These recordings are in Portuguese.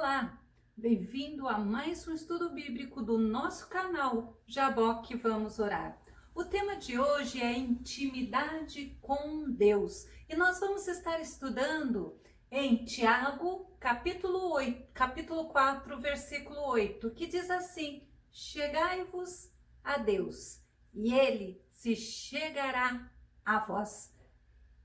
Olá, bem-vindo a mais um estudo bíblico do nosso canal Jaboque Vamos Orar. O tema de hoje é intimidade com Deus e nós vamos estar estudando em Tiago, capítulo 4, versículo 8, que diz assim: chegai-vos a Deus e Ele se chegará a vós.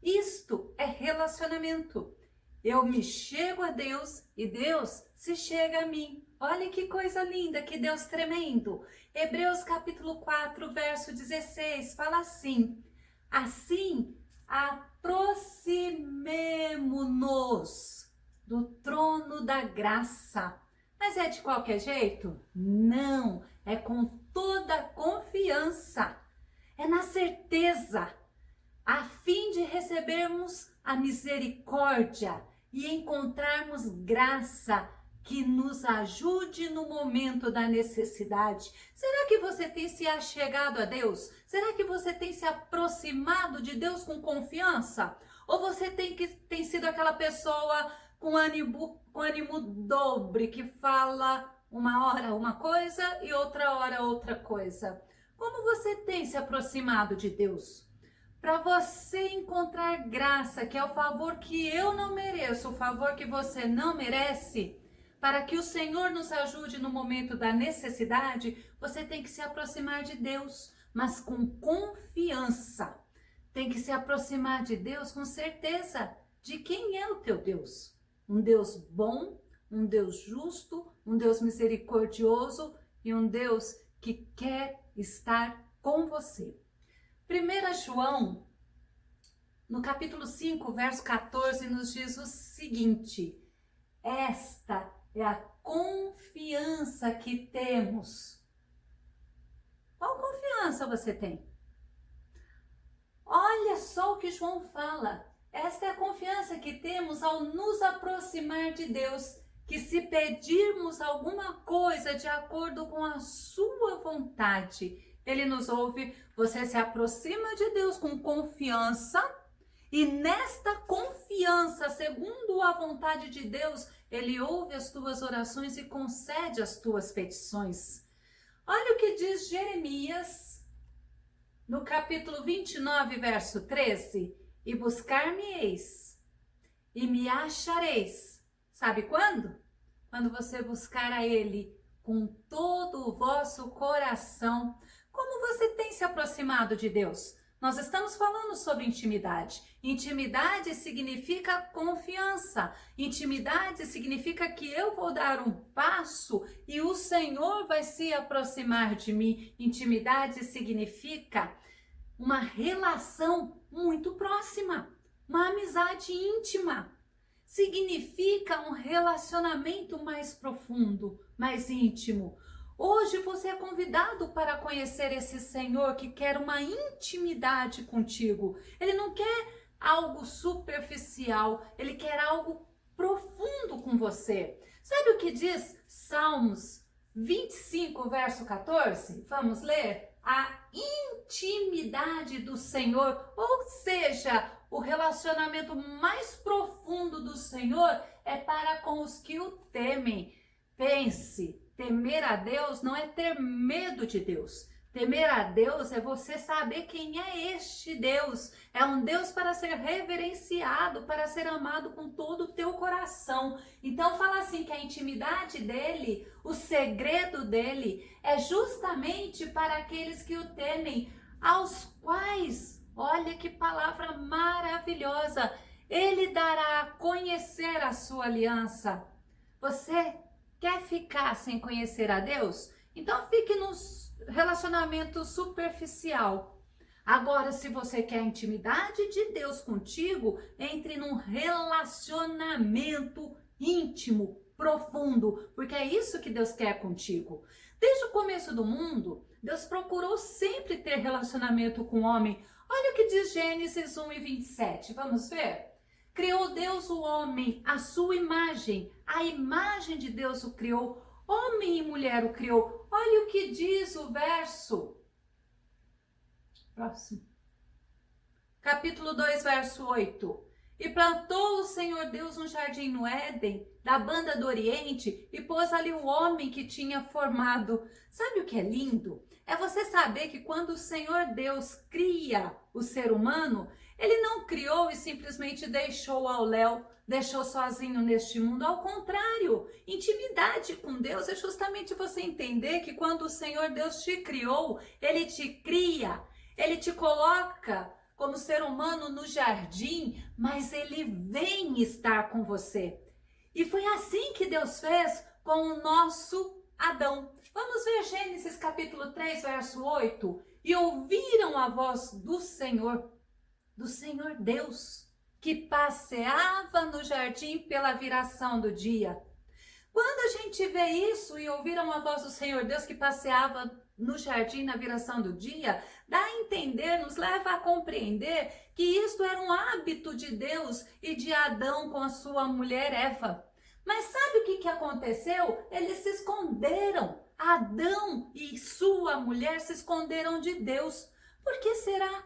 Isto é relacionamento. Eu me chego a Deus e Deus se chega a mim. Olha que coisa linda, que Deus tremendo. Hebreus capítulo 4, verso 16, fala assim: assim, aproximemo-nos do trono da graça. Mas é de qualquer jeito? Não, é com toda confiança, é na certeza, a fim de recebermos a misericórdia e encontrarmos graça que nos ajude no momento da necessidade. Será que você tem se achegado a Deus? Será que você tem se aproximado de Deus com confiança? Ou você tem sido aquela pessoa com ânimo dobre, que fala uma hora uma coisa e outra hora outra coisa? Como você tem se aproximado de Deus? Para você encontrar graça, que é o favor que eu não mereço, o favor que você não merece, para que o Senhor nos ajude no momento da necessidade, você tem que se aproximar de Deus, mas com confiança. Tem que se aproximar de Deus com certeza de quem é o teu Deus. Um Deus bom, um Deus justo, um Deus misericordioso e um Deus que quer estar com você. 1 João, no capítulo 5, verso 14, nos diz o seguinte: esta é a confiança que temos. Qual confiança você tem? Olha só o que João fala. Esta é a confiança que temos ao nos aproximar de Deus, que se pedirmos alguma coisa de acordo com a sua vontade, Ele nos ouve. Você se aproxima de Deus com confiança e nesta confiança, segundo a vontade de Deus, Ele ouve as tuas orações e concede as tuas petições. Olha o que diz Jeremias, no capítulo 29, verso 13. E buscar-me-eis e me achareis. Sabe quando? Quando você buscar a Ele com todo o vosso coração. Como você tem se aproximado de Deus? Nós estamos falando sobre intimidade. Intimidade significa confiança. Intimidade significa que eu vou dar um passo e o Senhor vai se aproximar de mim. Intimidade significa uma relação muito próxima, uma amizade íntima. Significa um relacionamento mais profundo, mais íntimo. Hoje você é convidado para conhecer esse Senhor que quer uma intimidade contigo. Ele não quer algo superficial, Ele quer algo profundo com você. Sabe o que diz Salmos 25, verso 14? Vamos ler? A intimidade do Senhor, ou seja, o relacionamento mais profundo do Senhor é para com os que o temem. Pense, temer a Deus não é ter medo de Deus. Temer a Deus é você saber quem é este Deus. É um Deus para ser reverenciado, para ser amado com todo o teu coração. Então fala assim que a intimidade dele, o segredo dele, é justamente para aqueles que o temem, aos quais, olha que palavra maravilhosa, ele dará a conhecer a sua aliança. Você quer ficar sem conhecer a Deus? Então fique no relacionamento superficial. Agora, se você quer a intimidade de Deus contigo, entre num relacionamento íntimo, profundo, porque é isso que Deus quer contigo. Desde o começo do mundo, Deus procurou sempre ter relacionamento com o homem. Olha o que diz Gênesis 1 e 27. Vamos ver? Criou Deus o homem, a sua imagem. A imagem de Deus o criou. Homem e mulher o criou. Olha o que diz o verso. Próximo. Capítulo 2, verso 8. E plantou o Senhor Deus um jardim no Éden, da banda do Oriente e pôs ali o homem que tinha formado. Sabe o que é lindo? É você saber que quando o Senhor Deus cria o ser humano, ele não criou e simplesmente deixou ao léu, deixou sozinho neste mundo. Ao contrário, intimidade com Deus é justamente você entender que quando o Senhor Deus te criou, ele te cria, ele te coloca como ser humano no jardim, mas ele vem estar com você. E foi assim que Deus fez com o nosso Adão. Vamos ver Gênesis capítulo 3, verso 8. E ouviram a voz do Senhor Deus, que passeava no jardim pela viração do dia. Quando a gente vê isso e ouviram a voz do Senhor Deus que passeava no jardim na viração do dia, dá a entender, nos leva a compreender que isto era um hábito de Deus e de Adão com a sua mulher Eva. Mas sabe o que aconteceu? Eles se esconderam. Adão e sua mulher se esconderam de Deus. Por que será?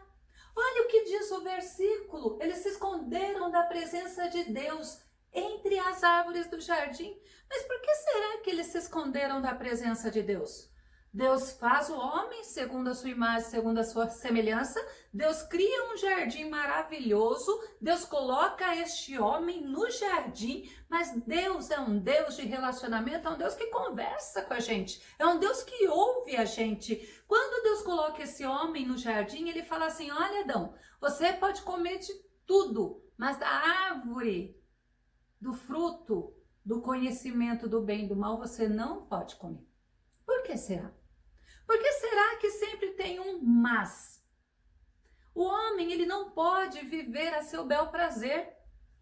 Olha o que diz o versículo. Eles se esconderam da presença de Deus entre as árvores do jardim. Mas por que será que eles se esconderam da presença de Deus? Deus faz o homem segundo a sua imagem, segundo a sua semelhança. Deus cria um jardim maravilhoso. Deus coloca este homem no jardim. Mas Deus é um Deus de relacionamento, é um Deus que conversa com a gente. É um Deus que ouve a gente. Quando Deus coloca esse homem no jardim, ele fala assim, olha Adão, você pode comer de tudo, mas da árvore, do fruto, do conhecimento do bem e do mal, você não pode comer. Por que será? Por que será que sempre tem um mas? O homem, ele não pode viver a seu bel prazer.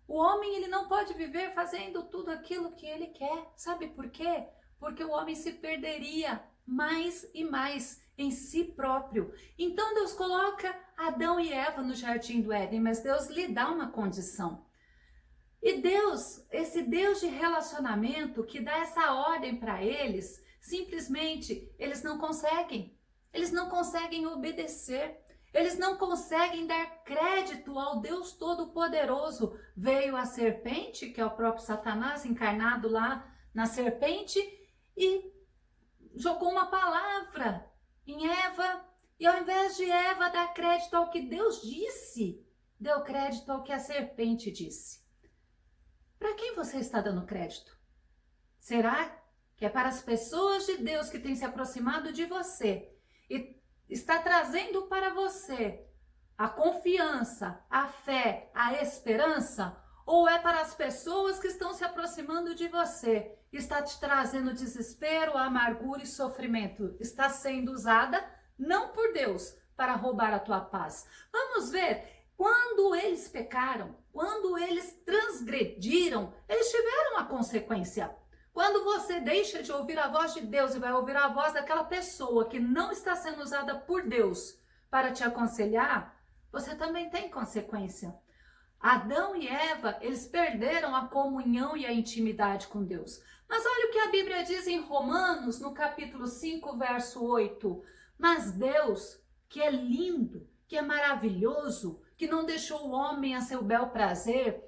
O homem, ele não pode viver fazendo tudo aquilo que ele quer. Sabe por quê? Porque o homem se perderia mais e mais em si próprio. Então Deus coloca Adão e Eva no jardim do Éden, mas Deus lhe dá uma condição. E Deus, esse Deus de relacionamento que dá essa ordem para eles, simplesmente eles não conseguem obedecer, eles não conseguem dar crédito ao Deus Todo-Poderoso. Veio a serpente, que é o próprio Satanás encarnado lá na serpente, e jogou uma palavra em Eva, e ao invés de Eva dar crédito ao que Deus disse, deu crédito ao que a serpente disse. Para quem você está dando crédito? Será que é para as pessoas de Deus que têm se aproximado de você e está trazendo para você a confiança, a fé, a esperança? Ou é para as pessoas que estão se aproximando de você e está te trazendo desespero, amargura e sofrimento? Está sendo usada não por Deus para roubar a tua paz. Vamos ver, quando eles pecaram, quando eles transgrediram, eles tiveram a consequência. Quando você deixa de ouvir a voz de Deus e vai ouvir a voz daquela pessoa que não está sendo usada por Deus para te aconselhar, você também tem consequência. Adão e Eva, eles perderam a comunhão e a intimidade com Deus. Mas olha o que a Bíblia diz em Romanos, no capítulo 5, verso 8. Mas Deus, que é lindo, que é maravilhoso, que não deixou o homem a seu bel prazer,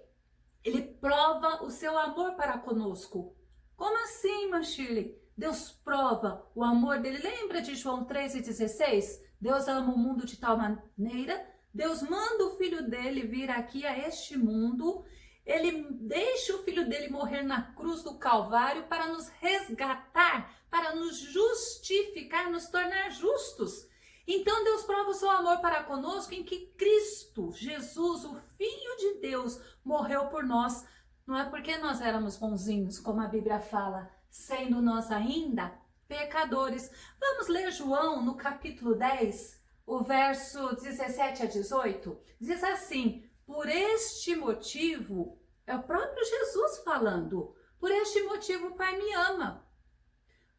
ele prova o seu amor para conosco. Como assim, irmã Shirley? Deus prova o amor dele. Lembra de João 3,16? Deus ama o mundo de tal maneira. Deus manda o filho dele vir aqui a este mundo. Ele deixa o filho dele morrer na cruz do Calvário para nos resgatar, para nos justificar, nos tornar justos. Então Deus prova o seu amor para conosco em que Cristo, Jesus, o Filho de Deus, morreu por nós. Não é porque nós éramos bonzinhos, como a Bíblia fala, sendo nós ainda pecadores. Vamos ler João no capítulo 10, o verso 17 a 18. Diz assim, por este motivo, é o próprio Jesus falando, por este motivo o Pai me ama.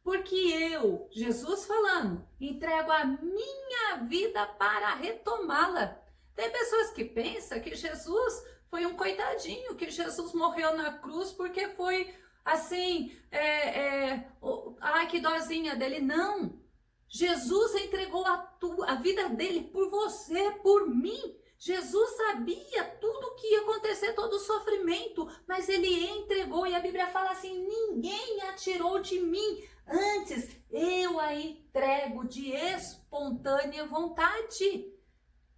Porque eu, Jesus falando, entrego a minha vida para retomá-la. Tem pessoas que pensam que Jesus foi um coitadinho, que Jesus morreu na cruz porque foi assim, ai que dozinha dele. Não, Jesus entregou a vida dele por você, por mim. Jesus sabia tudo o que ia acontecer, todo o sofrimento, mas ele entregou. E a Bíblia fala assim: ninguém a tirou de mim, antes eu a entrego de espontânea vontade.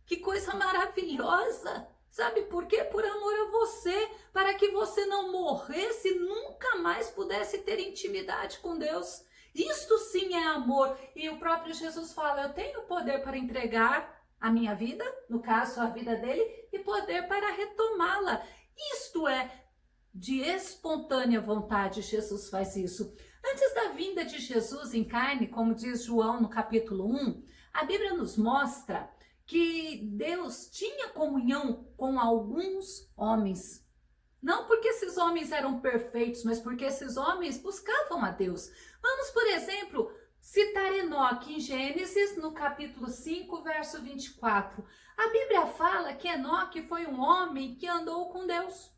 Que coisa maravilhosa! Sabe por quê? Por amor a você, para que você não morresse e nunca mais pudesse ter intimidade com Deus. Isto sim é amor. E o próprio Jesus fala: eu tenho poder para entregar a minha vida, no caso a vida dele, e poder para retomá-la. Isto é de espontânea vontade. Jesus faz isso. Antes da vinda de Jesus em carne, como diz João no capítulo 1, a Bíblia nos mostra que Deus tinha comunhão com alguns homens. Não porque esses homens eram perfeitos, mas porque esses homens buscavam a Deus. Vamos, por exemplo, citar Enoque em Gênesis, no capítulo 5, verso 24. A Bíblia fala que Enoque foi um homem que andou com Deus.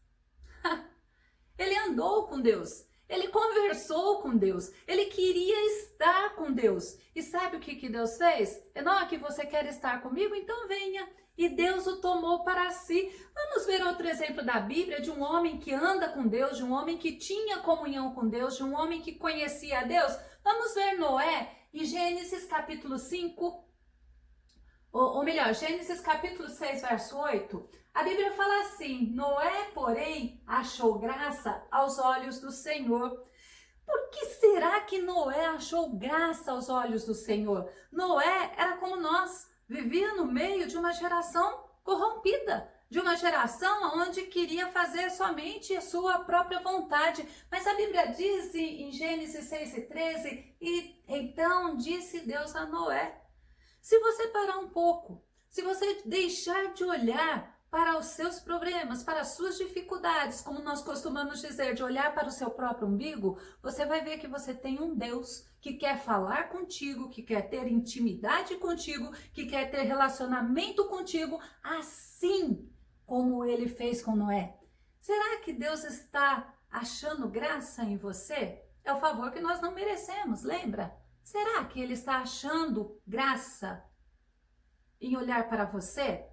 Ele andou com Deus. Ele conversou com Deus, ele queria estar com Deus. E sabe o que Deus fez? Enoque, você quer estar comigo? Então venha. E Deus o tomou para si. Vamos ver outro exemplo da Bíblia de um homem que anda com Deus, de um homem que tinha comunhão com Deus, de um homem que conhecia a Deus. Vamos ver Noé em Gênesis capítulo 5, ou melhor, Gênesis capítulo 6, verso 8. A Bíblia fala assim: Noé, porém, achou graça aos olhos do Senhor. Por que será que Noé achou graça aos olhos do Senhor? Noé era como nós, vivia no meio de uma geração corrompida, de uma geração onde queria fazer somente a sua própria vontade. Mas a Bíblia diz em Gênesis 6 e 13, e então disse Deus a Noé. Se você parar um pouco, se você deixar de olhar para os seus problemas, para as suas dificuldades, como nós costumamos dizer, de olhar para o seu próprio umbigo, você vai ver que você tem um Deus que quer falar contigo, que quer ter intimidade contigo, que quer ter relacionamento contigo, assim como ele fez com Noé. Será que Deus está achando graça em você? É o favor que nós não merecemos, lembra? Será que ele está achando graça em olhar para você?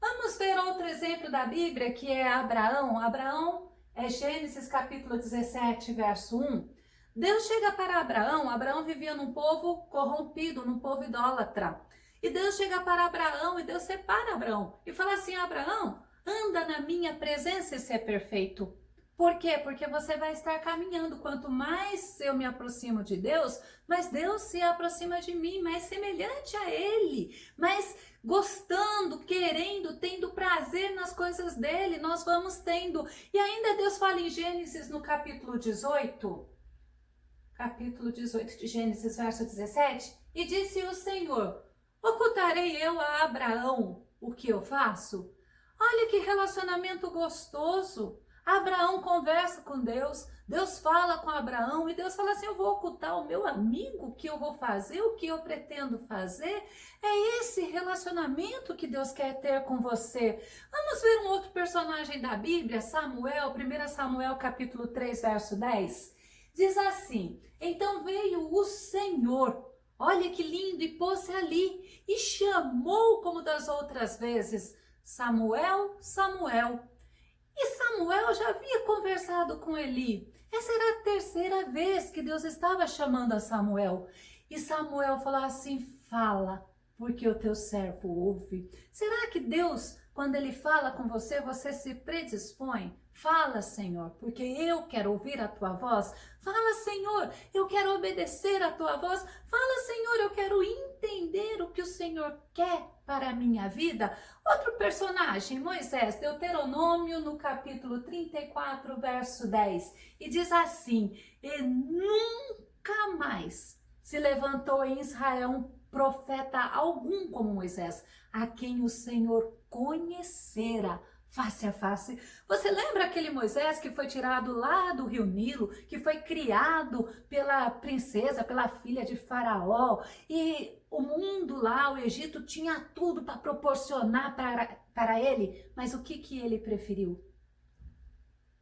Vamos ver outro exemplo da Bíblia, que é Abraão. Abraão é Gênesis capítulo 17, verso 1. Deus chega para Abraão. Abraão vivia num povo corrompido, num povo idólatra. E Deus chega para Abraão e Deus separa Abraão. E fala assim: Abraão, anda na minha presença e ser perfeito. Por quê? Porque você vai estar caminhando. Quanto mais eu me aproximo de Deus, mais Deus se aproxima de mim, mais semelhante a Ele, mais gostando, querendo, tendo prazer nas coisas dele, nós vamos tendo. E ainda Deus fala em Gênesis no capítulo 18 de Gênesis, verso 17, e disse o Senhor: ocultarei eu a Abraão o que eu faço? Olha que relacionamento gostoso. Abraão conversa com Deus, Deus fala com Abraão e Deus fala assim: eu vou ocultar o meu amigo, o que eu vou fazer, o que eu pretendo fazer. É esse relacionamento que Deus quer ter com você. Vamos ver um outro personagem da Bíblia, Samuel, 1 Samuel capítulo 3, verso 10. Diz assim: então veio o Senhor, olha que lindo, e pôs-se ali e chamou como das outras vezes: Samuel, Samuel. E Samuel já havia conversado com Eli. Essa era a terceira vez que Deus estava chamando a Samuel. E Samuel falou assim: fala, porque o teu servo ouve. Será que Deus, quando ele fala com você, você se predispõe? Fala, Senhor, porque eu quero ouvir a tua voz. Fala, Senhor, eu quero obedecer a tua voz. Fala, Senhor, eu quero entender o que o Senhor quer para a minha vida. Outro personagem, Moisés, Deuteronômio, no capítulo 34, verso 10. E diz assim: e nunca mais se levantou em Israel um profeta algum como Moisés, a quem o Senhor conhecera face a face. Você lembra aquele Moisés que foi tirado lá do rio Nilo, que foi criado pela princesa, pela filha de Faraó, e o mundo lá, o Egito, tinha tudo para proporcionar para ele, mas o que ele preferiu?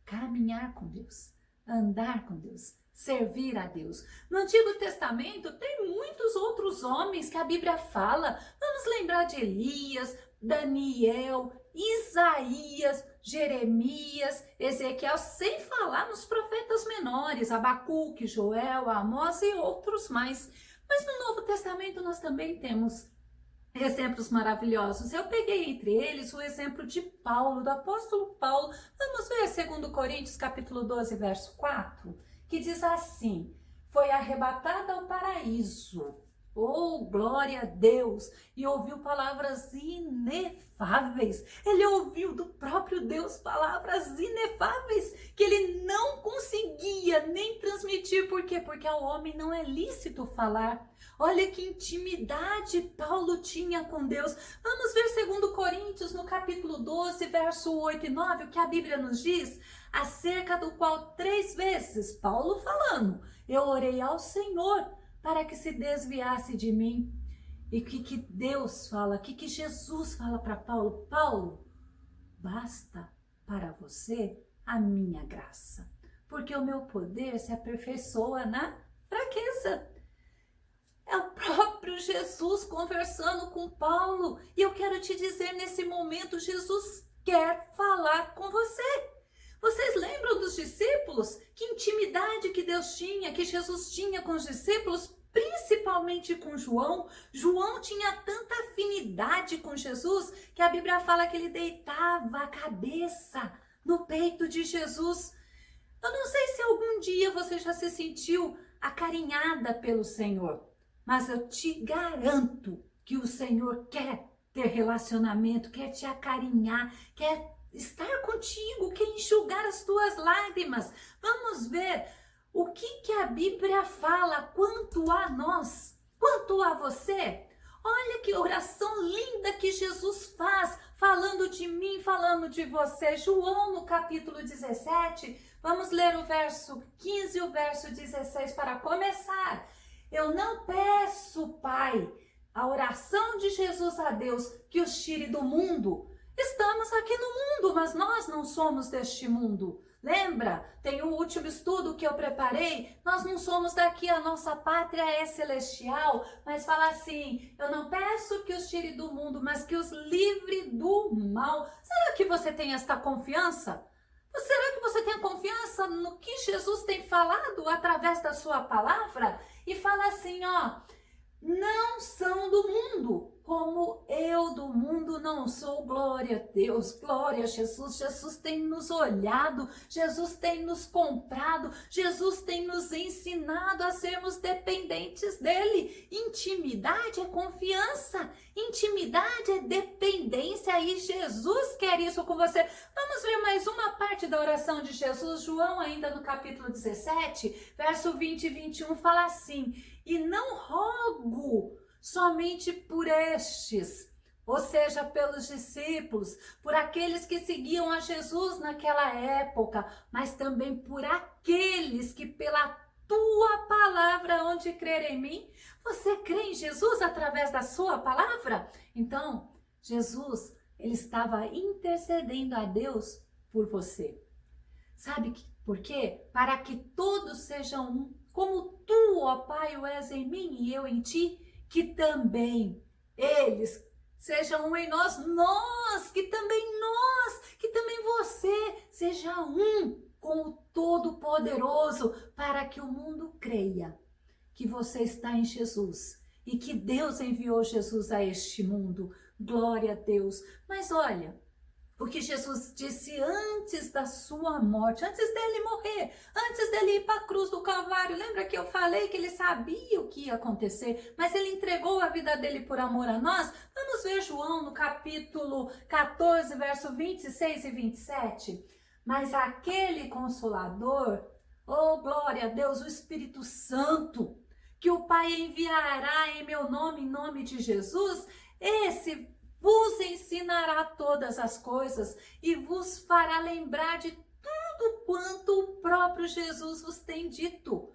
Caminhar com Deus, andar com Deus, servir a Deus. No Antigo Testamento tem muitos outros homens que a Bíblia fala. Vamos lembrar de Elias, Daniel, Isaías, Jeremias, Ezequiel, sem falar nos profetas menores, Abacuque, Joel, Amós e outros mais. Mas no Novo Testamento nós também temos exemplos maravilhosos. Eu peguei entre eles o exemplo de Paulo, do apóstolo Paulo. Vamos ver 2 Coríntios capítulo 12, verso 4, que diz assim: foi arrebatado ao paraíso. Oh, glória a Deus! E ouviu palavras inefáveis. Ele ouviu do próprio Deus palavras inefáveis que ele não conseguia nem transmitir. Por quê? Porque ao homem não é lícito falar. Olha que intimidade Paulo tinha com Deus. Vamos ver 2 Coríntios, no capítulo 12, verso 8 e 9, o que a Bíblia nos diz, acerca do qual 3 vezes, Paulo falando, eu orei ao Senhor para que se desviasse de mim. E o que Deus fala, o que Jesus fala para Paulo? Paulo, basta para você a minha graça, porque o meu poder se aperfeiçoa na fraqueza. É o próprio Jesus conversando com Paulo. E eu quero te dizer, nesse momento, Jesus quer falar com você. Vocês lembram dos discípulos? Que intimidade que Deus tinha, que Jesus tinha com os discípulos, principalmente com João. João tinha tanta afinidade com Jesus que a Bíblia fala que ele deitava a cabeça no peito de Jesus. Eu não sei se algum dia você já se sentiu acarinhada pelo Senhor, mas eu te garanto que o Senhor quer ter relacionamento, quer te acarinhar, quer estar contigo, quer enxugar as tuas lágrimas. Vamos ver o que a Bíblia fala quanto a nós, quanto a você. Olha que oração linda que Jesus faz, falando de mim, falando de você. João, no capítulo 17, vamos ler o verso 15 e o verso 16 para começar. Eu não peço, Pai, a oração de Jesus a Deus, que os tire do mundo. Estamos aqui no mundo, mas nós não somos deste mundo. Lembra? Tem o último estudo que eu preparei. Nós não somos daqui, a nossa pátria é celestial. Mas fala assim, eu não peço que os tire do mundo, mas que os livre do mal. Será que você tem esta confiança? Será que você tem confiança no que Jesus tem falado através da sua palavra? E fala assim, ó, não são do mundo, como eu do mundo não sou. Glória a Deus, glória a Jesus. Jesus tem nos olhado, Jesus tem nos comprado, Jesus tem nos ensinado a sermos dependentes dele. Intimidade é confiança, intimidade é dependência e Jesus quer isso com você. Vamos ver mais uma parte da oração de Jesus. João, ainda no capítulo 17, verso 20 e 21, fala assim: e não rogo somente por estes, ou seja, pelos discípulos, por aqueles que seguiam a Jesus naquela época, mas também por aqueles que pela tua palavra hão de crer em mim. Você crê em Jesus através da sua palavra? Então, Jesus, ele estava intercedendo a Deus por você. Sabe por quê? Para que todos sejam um, como tu, ó Pai, o és em mim e eu em ti, que também eles sejam um em nós, que também você seja um com o Todo-Poderoso, para que o mundo creia que você está em Jesus e que Deus enviou Jesus a este mundo. Glória a Deus. Mas olha, o que Jesus disse antes da sua morte, antes dele morrer, antes dele ir para a cruz do Calvário. Lembra que eu falei que ele sabia o que ia acontecer, mas ele entregou a vida dele por amor a nós? Vamos ver João no capítulo 14, verso 26 e 27. Mas aquele Consolador, oh glória a Deus, o Espírito Santo, que o Pai enviará em meu nome, em nome de Jesus, esse vos ensinará todas as coisas e vos fará lembrar de tudo quanto o próprio Jesus vos tem dito.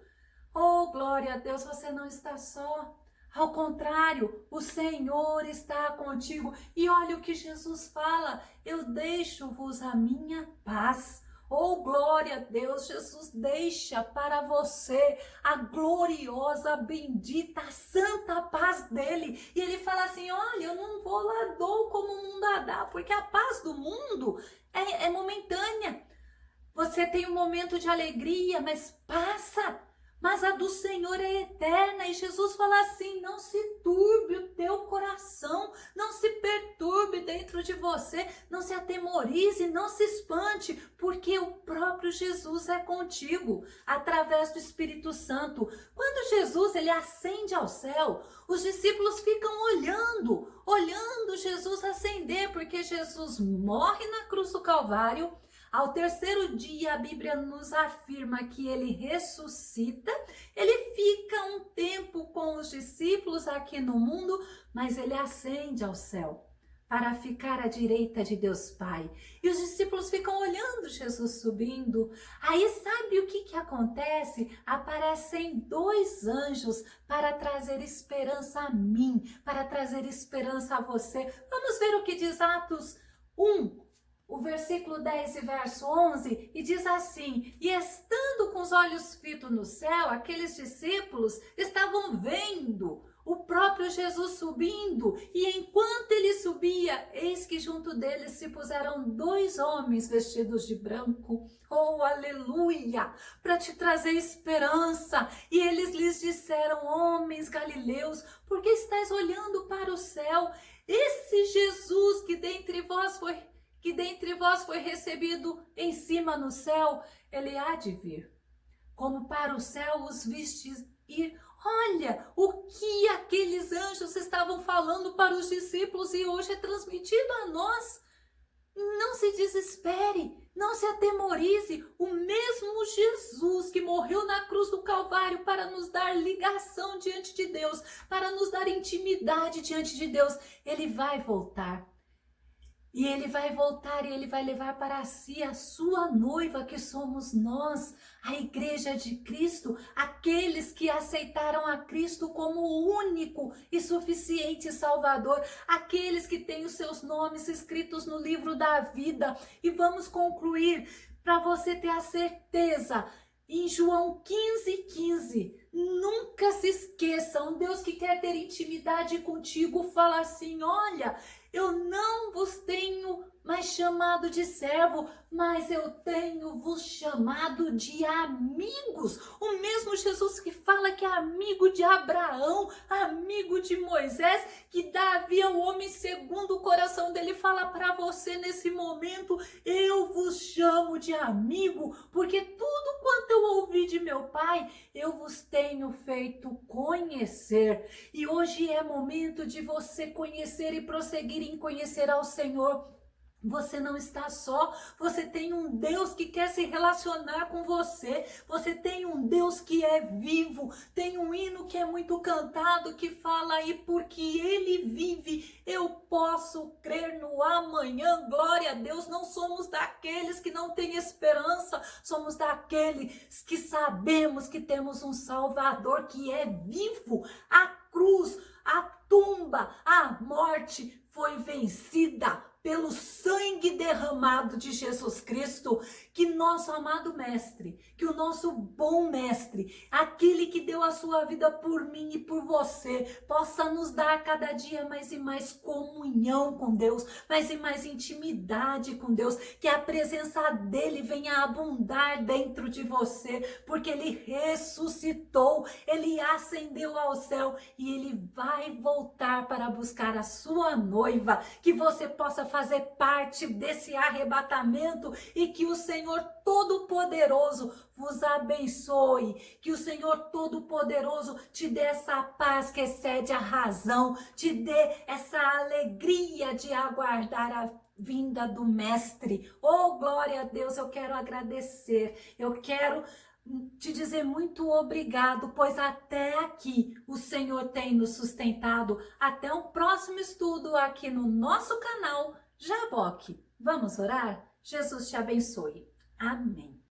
Oh, glória a Deus, você não está só. Ao contrário, o Senhor está contigo. E olha o que Jesus fala, eu deixo-vos a minha paz. Oh, glória a Deus, Jesus deixa para você a gloriosa, bendita, santa paz dele. E ele fala assim, olha, eu não vou lá dou como o mundo a dá, porque a paz do mundo é momentânea. Você tem um momento de alegria, mas passa. Mas a do Senhor é eterna. E Jesus fala assim, não se turbe o teu coração, não se perturbe dentro de você, não se atemorize, não se espante, porque o próprio Jesus é contigo, através do Espírito Santo. Quando Jesus ele ascende ao céu, os discípulos ficam olhando Jesus ascender, porque Jesus morre na cruz do Calvário. Ao terceiro dia, a Bíblia nos afirma que ele ressuscita, ele fica um tempo com os discípulos aqui no mundo, mas ele ascende ao céu para ficar à direita de Deus Pai. E os discípulos ficam olhando Jesus subindo. Aí sabe o que acontece? Aparecem dois anjos para trazer esperança a mim, para trazer esperança a você. Vamos ver o que diz Atos 1. O versículo 10 e verso 11, e diz assim, e estando com os olhos fitos no céu, aqueles discípulos estavam vendo o próprio Jesus subindo, e enquanto ele subia, eis que junto deles se puseram dois homens vestidos de branco, oh aleluia, para te trazer esperança, e eles lhes disseram, homens galileus, por que estáis olhando para o céu? Esse Jesus que dentre vós foi recebido em cima no céu, ele há de vir. Como para o céu os vistes ir. Olha o que aqueles anjos estavam falando para os discípulos e hoje é transmitido a nós. Não se desespere, não se atemorize. O mesmo Jesus que morreu na cruz do Calvário para nos dar ligação diante de Deus, para nos dar intimidade diante de Deus, ele vai voltar. E ele vai voltar e ele vai levar para si a sua noiva, que somos nós, a igreja de Cristo, aqueles que aceitaram a Cristo como o único e suficiente Salvador, aqueles que têm os seus nomes escritos no livro da vida. E vamos concluir, para você ter a certeza, em João 15:15, nunca se esqueça, um Deus que quer ter intimidade contigo fala assim, olha, eu não vos tenho mais chamado de servo, mas eu tenho vos chamado de amigos. O mesmo Jesus que fala que é amigo de Abraão, amigo de Moisés, que Davi é o homem segundo o coração dele, fala para você nesse momento, eu vos chamo de amigo, porque tudo quanto eu ouvi de meu Pai, eu vos tenho feito conhecer. E hoje é momento de você conhecer e prosseguir em conhecer ao Senhor. Você não está só, você tem um Deus que quer se relacionar com você, você tem um Deus que é vivo, tem um hino que é muito cantado que fala aí, porque Ele vive, eu posso crer no amanhã, glória a Deus. Não somos daqueles que não têm esperança, somos daqueles que sabemos que temos um Salvador que é vivo. A cruz, a tumba, a morte foi vencida pelo sangue derramado de Jesus Cristo, que nosso amado mestre, que o nosso bom mestre, aquele que deu a sua vida por mim e por você, possa nos dar cada dia mais e mais comunhão com Deus, mais e mais intimidade com Deus, que a presença dele venha abundar dentro de você, porque ele ressuscitou, ele ascendeu ao céu e ele vai voltar para buscar a sua noiva, que você possa fazer parte desse arrebatamento e que o Senhor Todo-Poderoso vos abençoe, que o Senhor Todo-Poderoso te dê essa paz que excede a razão, te dê essa alegria de aguardar a vinda do Mestre. Oh, glória a Deus, eu quero agradecer, eu quero te dizer muito obrigado, pois até aqui o Senhor tem nos sustentado. Até um próximo estudo aqui no nosso canal Jaboque. Vamos orar? Jesus te abençoe. Amém.